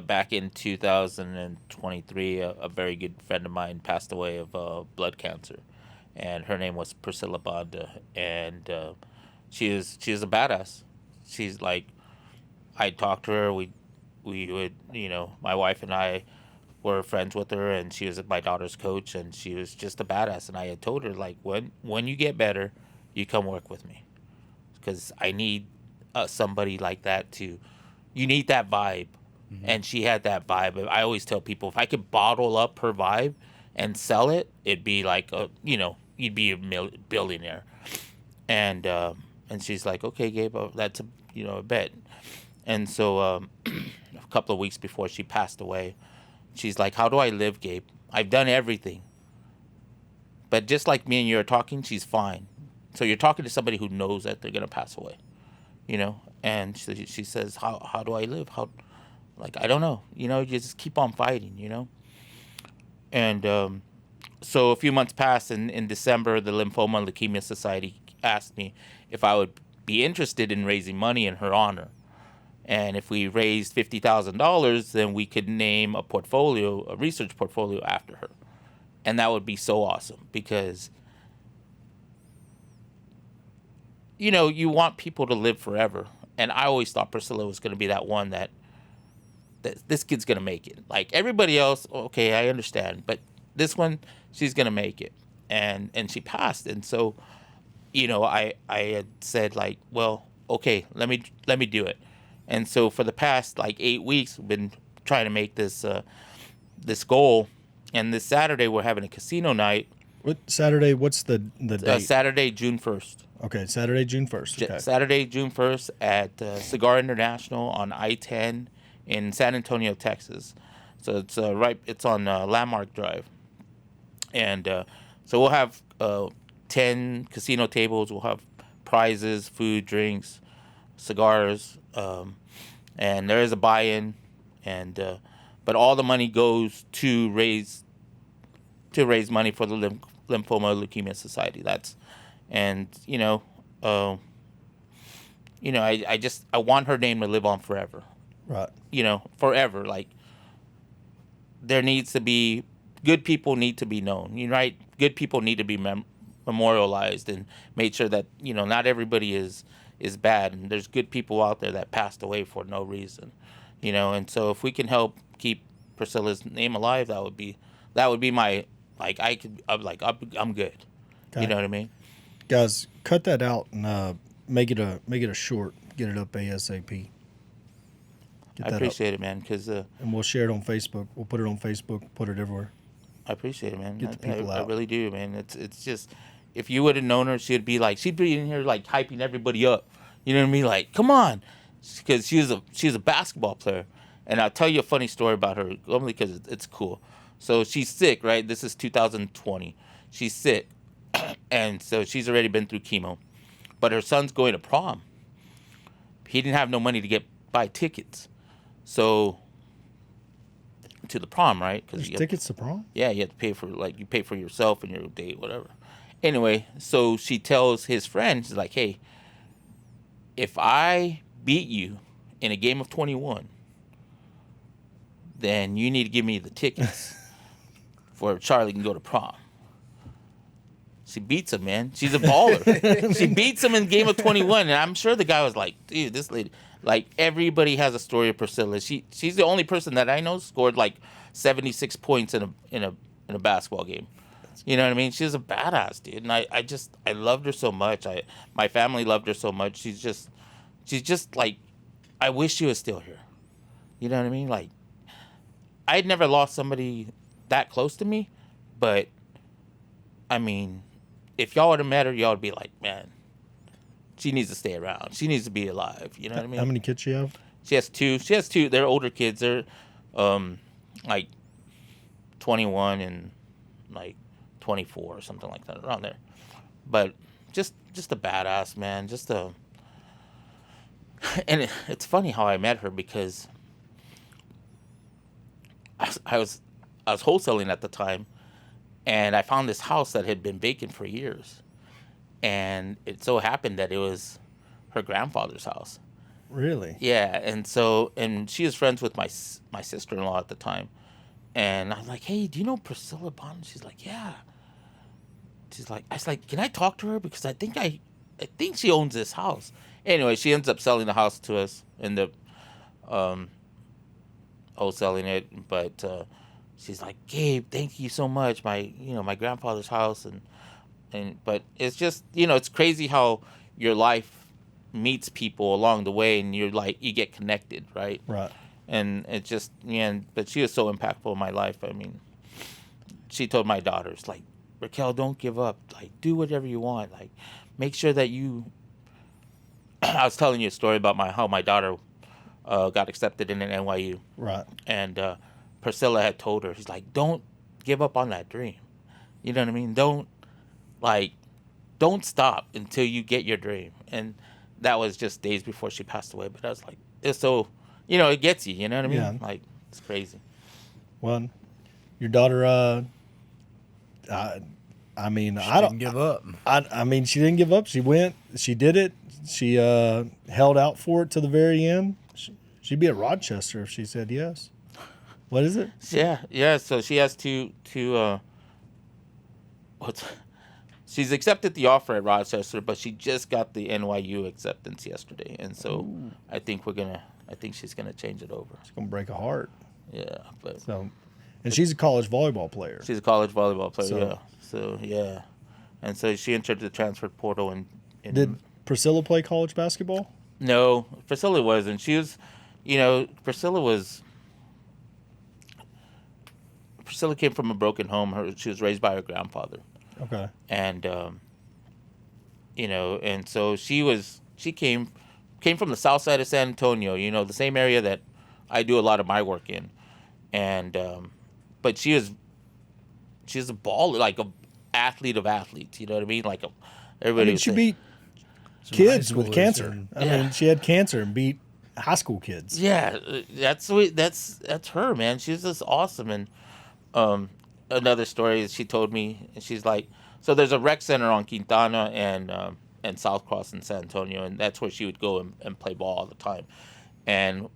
back in 2023, a very good friend of mine passed away of blood cancer, and her name was Priscilla Banda, and she is a badass. She's like, I talked to her. We would, my wife and I were friends with her, and she was my daughter's coach, and she was just a badass. And I had told her, like, when you get better, you come work with me, because I need somebody like that to. You need that vibe, and she had that vibe. I always tell people, if I could bottle up her vibe and sell it, it'd be like you'd be a billionaire. And she's like, okay, Gabe, that's a bet. And so a couple of weeks before she passed away, she's like, how do I live, Gabe? I've done everything. But just like me and you are talking, she's fine. So you're talking to somebody who knows that they're going to pass away, And she says, how do I live? I don't know. You just keep on fighting. And so a few months passed, and in December, the Lymphoma and Leukemia Society asked me if I would be interested in raising money in her honor. And if we raised $50,000, then we could name a research portfolio after her. And that would be so awesome, because, you want people to live forever. And I always thought Priscilla was going to be that one that this kid's going to make it. Like everybody else, okay, I understand. But this one, she's going to make it. And she passed. And so, I had said, like, well, okay, let me do it. And so for the past 8 weeks, we've been trying to make this goal. And this Saturday, we're having a casino night. What Saturday? What's the date? Saturday, June 1st. Okay, Saturday, June 1st. Okay. Saturday, June 1st at Cigar International on I-10 in San Antonio, Texas. So it's it's on Landmark Drive. And so we'll have 10 casino tables. We'll have prizes, food, drinks, cigars, and there is a buy-in, and but all the money goes to raise money for the Lymphoma Leukemia Society. I want her name to live on forever. Right. Forever. Like, there needs to be good people need to be known. Right? Good people need to be memorialized and made sure that not everybody is bad, and there's good people out there that passed away for no reason. And so if we can help keep Priscilla's name alive, that would be my I'm good. Okay. You know what I mean? Guys, cut that out and make it a short. Get it up ASAP. I appreciate it, man. And we'll share it on Facebook. We'll put it on Facebook. Put it everywhere. I appreciate it, man. Get the people out. I really do, man. It's just, if you would have known her, she'd be in here hyping everybody up. You know what I mean? Like, come on, because she's a basketball player. And I'll tell you a funny story about her, only because it's cool. So she's sick, right? This is 2020. She's sick, and so she's already been through chemo. But her son's going to prom. He didn't have no money to buy tickets, so to the prom, right? There's tickets to prom? Yeah, you have to pay for you pay for yourself and your date, whatever. Anyway, so she tells his friend, she's like, "Hey, if I beat you in a game of 21, then you need to give me the tickets for Charlie can go to prom." She beats him, man. She's a baller. She beats him in game of 21, and I'm sure the guy was like, "Dude, this lady." Like, everybody has a story of Priscilla. She's the only person that I know scored 76 points in a basketball game. You know what I mean? She's a badass, dude. And I loved her so much. My family loved her so much. She's just like, I wish she was still here. You know what I mean? Like, I had never lost somebody that close to me, but I mean, if y'all would have met her, y'all would be like, man, she needs to stay around. She needs to be alive. You know what I mean? How many kids she have? She has two. They're older kids. They're 21 and 24 or something like that, around there. But just a badass, man. And it's funny how I met her, because I was wholesaling at the time, and I found this house that had been vacant for years. And it so happened that it was her grandfather's house. Really? Yeah, and she was friends with my sister-in-law at the time, and I was like, "Hey, do you know Priscilla Bond?" She's like, "Yeah." She's like, I was like, "Can I talk to her because I think she owns this house." Anyway, she ends up selling the house to us, end up um, wholesaling it, but she's like, "Gabe, thank you so much. My grandfather's house and but it's just it's crazy how your life meets people along the way and you're like you get connected, right? Right. And it just but she was so impactful in my life. I mean, she told my daughters like, Raquel, don't give up, like do whatever you want, like make sure that you I was telling you a story about how my daughter got accepted in an NYU, Right. and Priscilla had told her, she's like, don't give up on that dream, you know what I mean, like don't stop until you get your dream. And that was just days before she passed away. But I was like, it's so, it gets you. You know what I Yeah. mean? Like it's crazy. Well, your daughter, I mean, She I didn't don't. give up. I mean, she didn't give up. She went. She did it. She held out for it to the very end. She'd be at Rochester if she said yes. What is it? Yeah, yeah. So she has what's she's accepted the offer at Rochester, but she just got the NYU acceptance yesterday, and so Ooh, I think she's gonna change it over. it's gonna break a heart. Yeah, but So, and she's a college volleyball player. she's a college volleyball player. So- Yeah, so yeah, and so she entered the transfer portal in Did Priscilla play college basketball? No, Priscilla wasn't. She was, Priscilla came from a broken home. She was raised by her grandfather, Okay. and and so she came from the south side of San Antonio. The same area that I do a lot of my work in, and but she's a baller, like a athlete of athletes. You know what I mean? Like I everybody. mean, would she say- beat Some kids high with schoolers cancer. and- I Yeah. mean, she had cancer and beat high school kids. Yeah, that's her, man. She's just awesome. And another story is she told me, and she's like, so there's a rec center on Quintana and South Cross in San Antonio, and that's where she would go and play ball all the time. And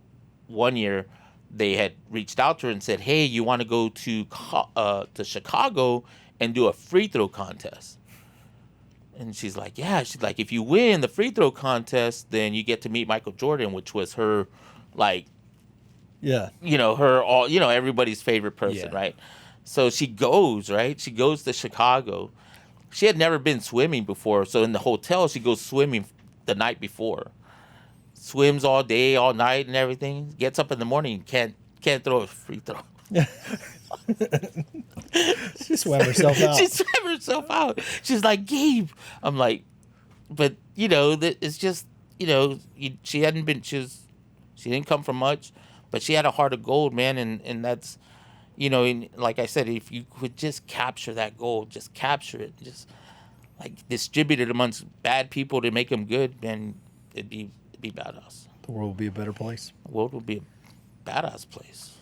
one year, they had reached out to her and said, "Hey, you want to go to Chicago and do a free throw contest?" And she's like, "Yeah." She's like, "If you win the free throw contest, then you get to meet Michael Jordan," which was her, like, Yeah. her all, everybody's favorite person, Yeah. right? So she goes, right? She goes to Chicago. She had never been swimming before, so in the hotel she goes swimming the night before. Swims all day, all night, and everything. Gets up in the morning, can't throw a free throw. She swam herself out. She swam herself out. She's like, "Gabe," I'm like, but that it's just she hadn't been she didn't come from much, but she had a heart of gold, man, and that's and like I said, if you could just capture that gold, just capture it, just like distribute it amongst bad people to make them good, then it'd be badass. The world would be a better place. The world would be a badass place.